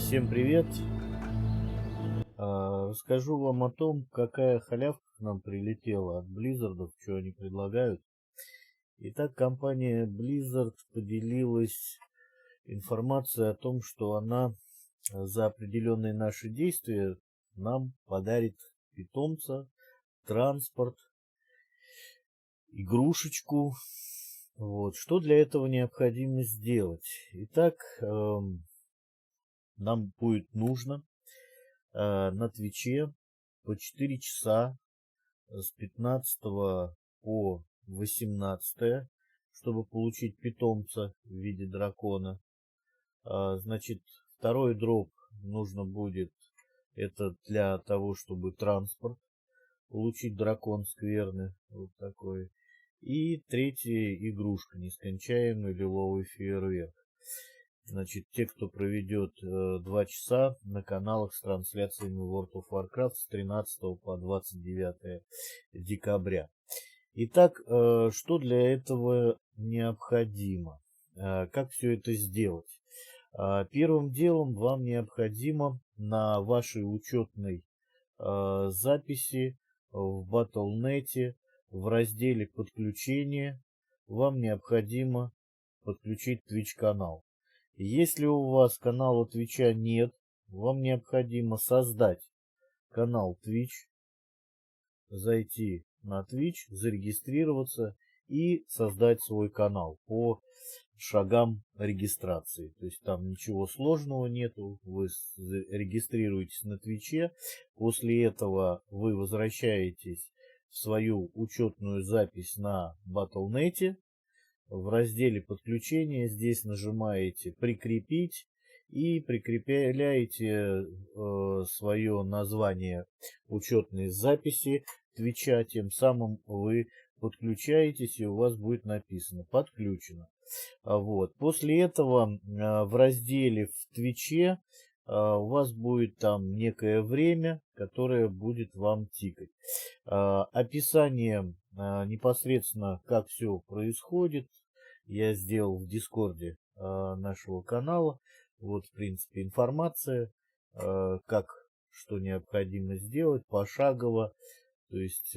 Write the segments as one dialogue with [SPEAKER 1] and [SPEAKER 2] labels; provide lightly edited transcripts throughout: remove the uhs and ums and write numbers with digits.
[SPEAKER 1] Всем привет! Расскажу вам о том, какая халявка к нам прилетела от Blizzard, что они предлагают. Итак, компания Blizzard поделилась информацией о том, что она за определенные наши действия нам подарит питомца, транспорт, игрушечку. Вот. Что для этого необходимо сделать? Итак, нам будет нужно на Твиче по 4 часа с 15 по 18, чтобы получить питомца в виде дракона. Значит, второй дроп нужно будет, это для того, чтобы транспорт получить, дракон скверный, вот такой. И третья игрушка, нескончаемый лиловый фейерверк. Значит, те, кто проведет 2 часа на каналах с трансляциями World of Warcraft с 13 по 29 декабря. Итак, что для этого необходимо? Как все это сделать? Первым делом вам необходимо на вашей учетной записи в Battle.net в разделе подключения вам необходимо подключить Twitch канал. Если у вас канала Твича нет, вам необходимо создать канал Twitch, зайти на Twitch, зарегистрироваться и создать свой канал по шагам регистрации. То есть там ничего сложного нету, вы регистрируетесь на Твиче, после этого вы возвращаетесь в свою учетную запись на Battle.net. В разделе подключения здесь нажимаете прикрепить и прикрепляете свое название учетной записи Твича. Тем самым вы подключаетесь и у вас будет написано подключено. Вот. После этого в разделе в Твиче у вас будет там некое время, которое будет вам тикать. Описание непосредственно, как все происходит, я сделал в Дискорде нашего канала. Вот, в принципе, информация, как, что необходимо сделать пошагово. То есть,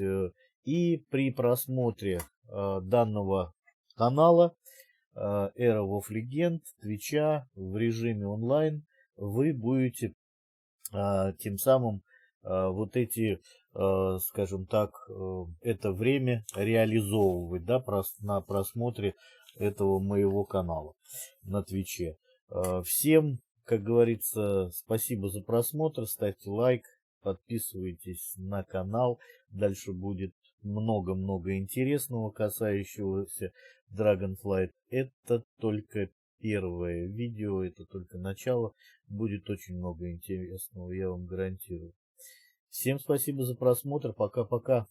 [SPEAKER 1] и при просмотре данного канала Era of Legend, Твича в режиме онлайн, вы будете тем самым вот эти, скажем так, это время реализовывать, да, на просмотре этого моего канала на Твиче. Всем, как говорится, спасибо за просмотр, ставьте лайк, подписывайтесь на канал, дальше будет много-много интересного, касающегося Dragonflight. Это только первое видео, это только начало, будет очень много интересного, я вам гарантирую. Всем спасибо за просмотр, пока-пока.